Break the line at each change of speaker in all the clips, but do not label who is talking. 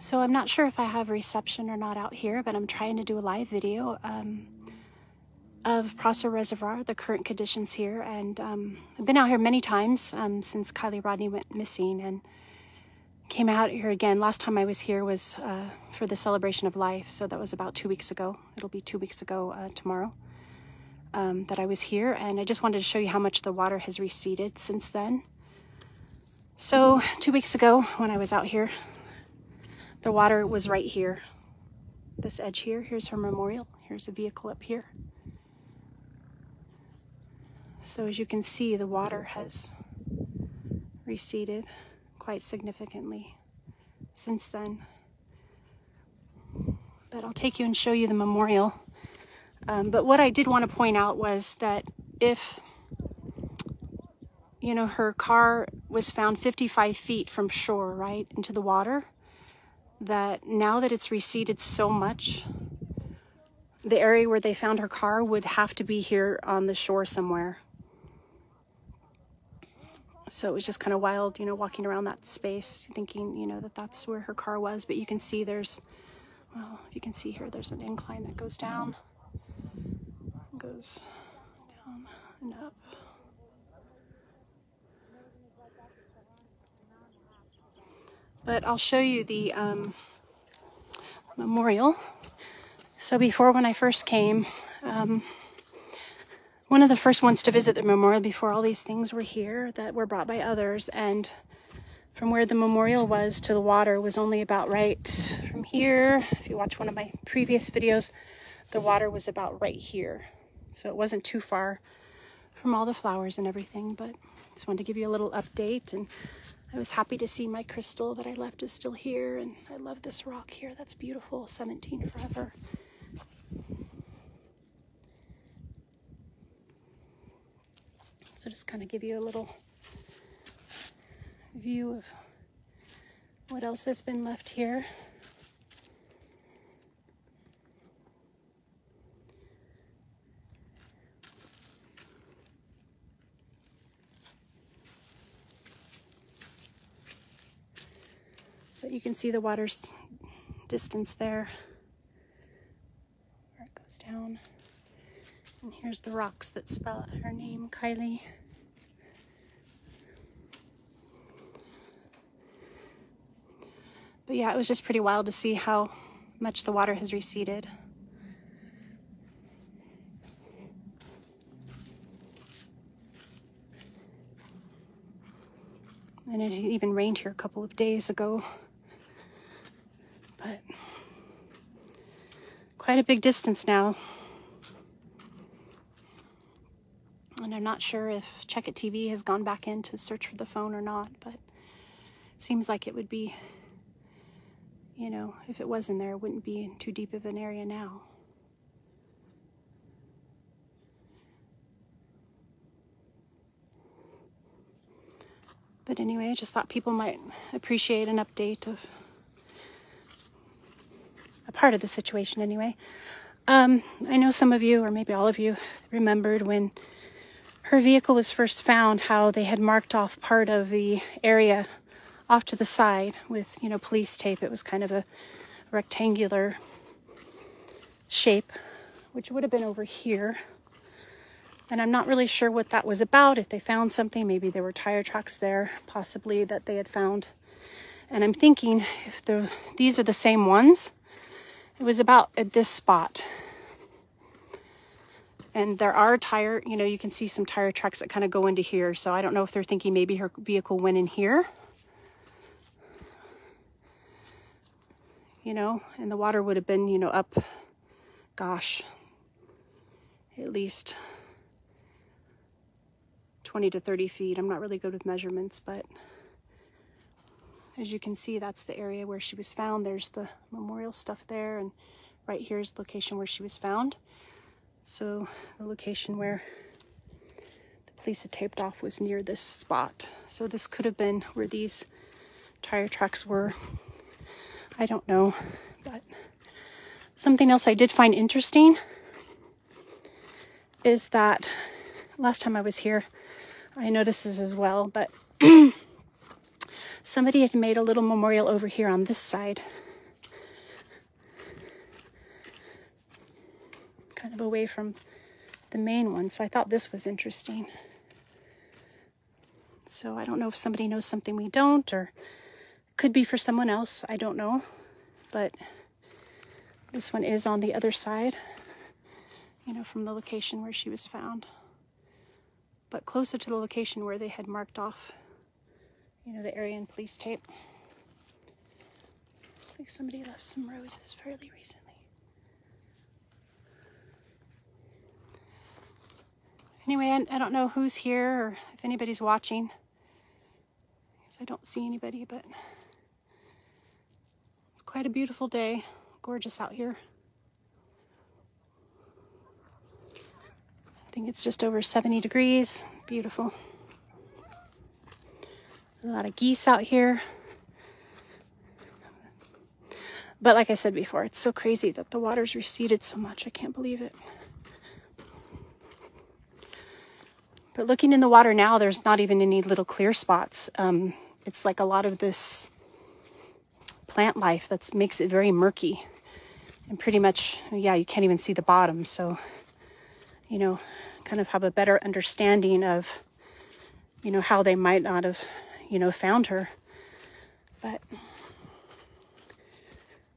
So I'm not sure if I have reception or not out here, but I'm trying to do a live video of Prosser Reservoir, the current conditions here. And I've been out here many times since Kiely Rodney went missing, and came out here again. Last time I was here was for the celebration of life, so that was about 2 weeks ago. It'll be 2 weeks ago tomorrow that I was here, and I just wanted to show you how much the water has receded since then. So 2 weeks ago when I was out here, the water was right here, this edge here. Here's her memorial. Here's a vehicle up here. So as you can see, the water has receded quite significantly since then. But I'll take you and show you the memorial. But what I did want to point out was that if, you know, her car was found 55 feet from shore, right, into the water, that now that it's receded so much, the area where they found her car would have to be here on the shore somewhere. So it was just kind of wild, you know, walking around that space, thinking, you know, that that's where her car was. But you can see there's, well, you can see here, there's an incline that goes down, goes down and up. But I'll show you the memorial. So before, when I first came, one of the first ones to visit the memorial before all these things were here that were brought by others, and from where the memorial was to the water was only about right from here. If you watch one of my previous videos, the water was about right here. So it wasn't too far from all the flowers and everything, but just wanted to give you a little update. And I was happy to see my crystal that I left is still here, and I love this rock here. That's beautiful, 17 forever. So just kind of give you a little view of what else has been left here. But you can see the water's distance there, where it goes down. And here's the rocks that spell out her name, Kiely. But yeah, it was just pretty wild to see how much the water has receded. And it even rained here a couple of days ago. But quite a big distance now. And I'm not sure if Check It TV has gone back in to search for the phone or not, but it seems like it would be, you know, if it was in there, it wouldn't be in too deep of an area now. But anyway, I just thought people might appreciate an update of a part of the situation anyway. I know some of you, or maybe all of you, remembered when her vehicle was first found, how they had marked off part of the area off to the side with, you know, police tape. It was kind of a rectangular shape, which would have been over here. And I'm not really sure what that was about. If they found something, maybe there were tire tracks there, possibly, that they had found. And I'm thinking, if these are the same ones, it was about at this spot. And there are tire, you know, you can see some tire tracks that kind of go into here. So I don't know if they're thinking maybe her vehicle went in here. You know, and the water would have been, you know, up, gosh, at least 20 to 30 feet. I'm not really good with measurements, but as you can see, that's the area where she was found. There's the memorial stuff there, and right here is the location where she was found. So the location where the police had taped off was near this spot. So this could have been where these tire tracks were. I don't know. But something else I did find interesting is that last time I was here, I noticed this as well, but somebody had made a little memorial over here on this side. kind of away from the main one. So I thought this was interesting. So I don't know if somebody knows something we don't, or could be for someone else. I don't know. But this one is on the other side, you know, from the location where she was found. But closer to the location where they had marked off, you know, the area in police tape. Looks like somebody left some roses fairly recently. Anyway, I don't know who's here or if anybody's watching, because I don't see anybody, but it's quite a beautiful day. Gorgeous out here. I think it's just over 70 degrees. Beautiful. A lot of geese out here. But like I said before, it's so crazy that the water's receded so much. I can't believe it. But looking in the water now, there's not even any little clear spots. It's like a lot of this plant life that makes it very murky. And pretty much, yeah, you can't even see the bottom. So, you know, kind of have a better understanding of, you know, how they might not have, you know, found her. But it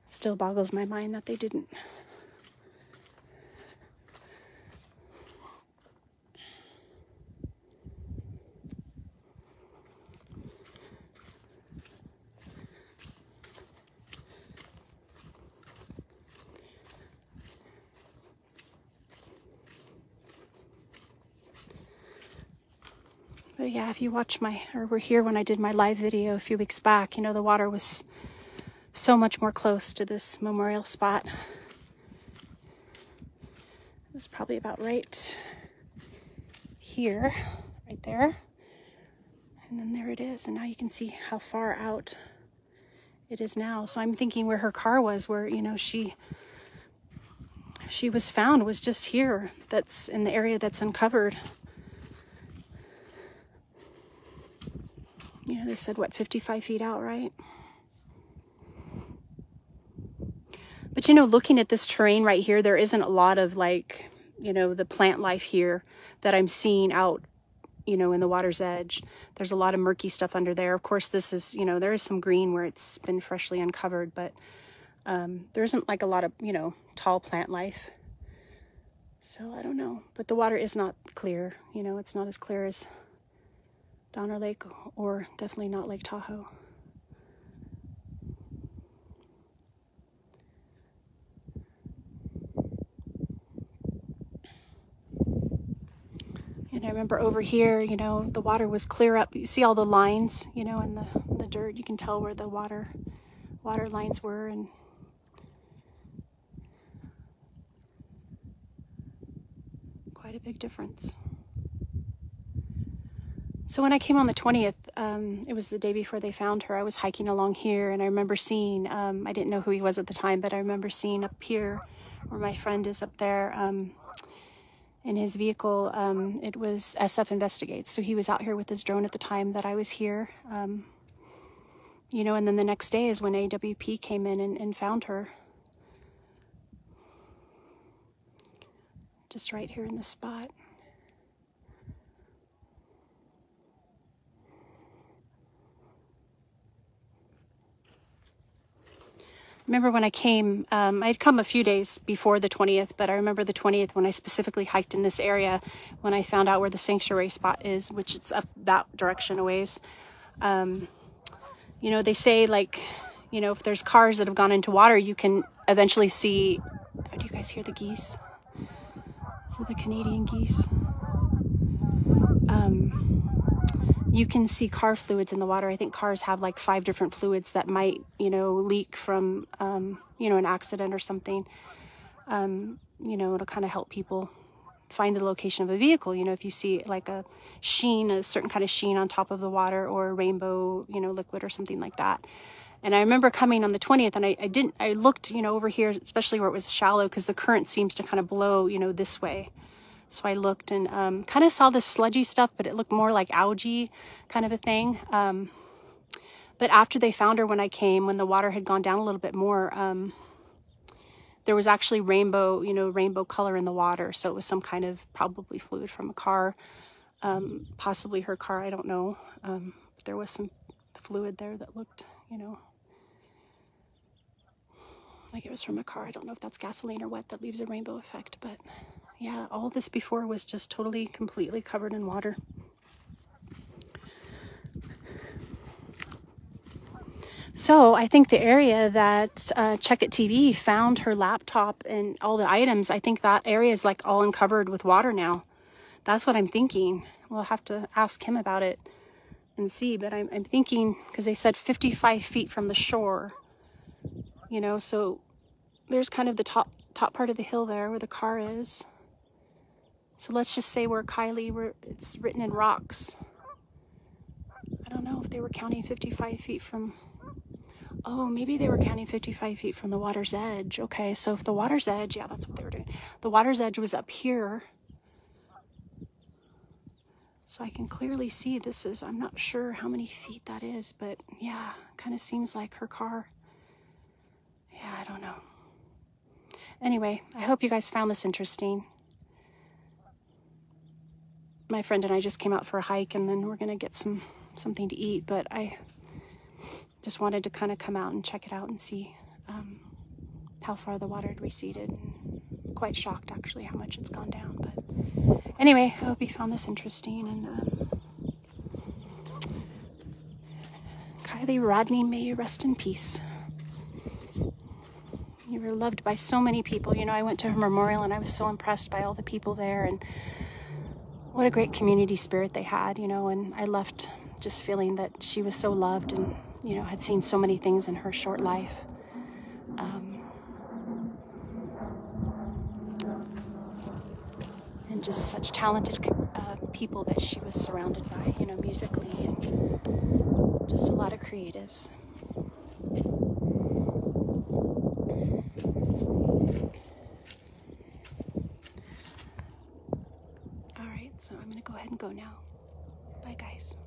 still boggles my mind that they didn't. But yeah, if you watch or were here when I did my live video a few weeks back, you know, the water was so much more close to this memorial spot. It was probably about right here, right there. And then there it is. And now you can see how far out it is now. So I'm thinking where her car was, where, you know, she was found, was just here. That's in the area that's uncovered. You know, they said, what, 55 feet out, right? But, you know, looking at this terrain right here, there isn't a lot of, like, you know, the plant life here that I'm seeing out, you know, in the water's edge. There's a lot of murky stuff under there. Of course, this is, you know, there is some green where it's been freshly uncovered, but there isn't, like, a lot of, you know, tall plant life. So, I don't know. But the water is not clear. You know, it's not as clear as Donner Lake, or definitely not Lake Tahoe. And I remember over here, you know, the water was clear up. You see all the lines, you know, in the dirt. You can tell where the water lines were, and quite a big difference. So when I came on the 20th, it was the day before they found her. I was hiking along here, and I remember seeing, I didn't know who he was at the time, but I remember seeing up here where my friend is up there in his vehicle. It was SF Investigates. So he was out here with his drone at the time that I was here. You know, and then the next day is when AWP came in and found her. Just right here in this spot. Remember when I came, I'd come a few days before the 20th, but I remember the 20th when I specifically hiked in this area, when I found out where the sanctuary spot is, which it's up that direction a ways. You know, they say, like, you know, if there's cars that have gone into water, you can eventually see, oh, do you guys hear the geese? These are the Canadian geese. You can see car fluids in the water. I think cars have like 5 different fluids that might, you know, leak from, you know, an accident or something. You know, it'll kind of help people find the location of a vehicle. You know, if you see like a sheen, a certain kind of sheen on top of the water, or a rainbow, you know, liquid or something like that. And I remember coming on the 20th, and I looked, you know, over here, especially where it was shallow, because the current seems to kind of blow, you know, this way. So I looked and kind of saw this sludgy stuff, but it looked more like algae kind of a thing. But after they found her, when I came, when the water had gone down a little bit more, there was actually rainbow, you know, rainbow color in the water. So it was some kind of probably fluid from a car, possibly her car, I don't know. But there was some fluid there that looked, you know, like it was from a car. I don't know if that's gasoline or what that leaves a rainbow effect, but yeah, all this before was just totally, completely covered in water. So I think the area that Check It TV found her laptop and all the items, I think that area is like all uncovered with water now. That's what I'm thinking. We'll have to ask him about it and see, but I'm thinking, because they said 55 feet from the shore, you know, so there's kind of the top part of the hill there where the car is. So let's just say where Kiely, it's written in rocks. I don't know if they were counting 55 feet from... Oh, maybe they were counting 55 feet from the water's edge. Okay, so if the water's edge, yeah, that's what they were doing. The water's edge was up here. So I can clearly see this is, I'm not sure how many feet that is, but yeah, kind of seems like her car. Yeah, I don't know. Anyway, I hope you guys found this interesting. My friend and I just came out for a hike, and then we're going to get something to eat, but I just wanted to kind of come out and check it out and see how far the water had receded. And quite shocked, actually, how much it's gone down. But anyway, I hope you found this interesting. And Kiely Rodni, may you rest in peace. You were loved by so many people. You know, I went to her memorial, and I was so impressed by all the people there, and what a great community spirit they had, you know, and I left just feeling that she was so loved and, you know, had seen so many things in her short life. And just such talented people that she was surrounded by, you know, musically, and just a lot of creatives. All right, so I'm going to go ahead and go now. Bye, guys.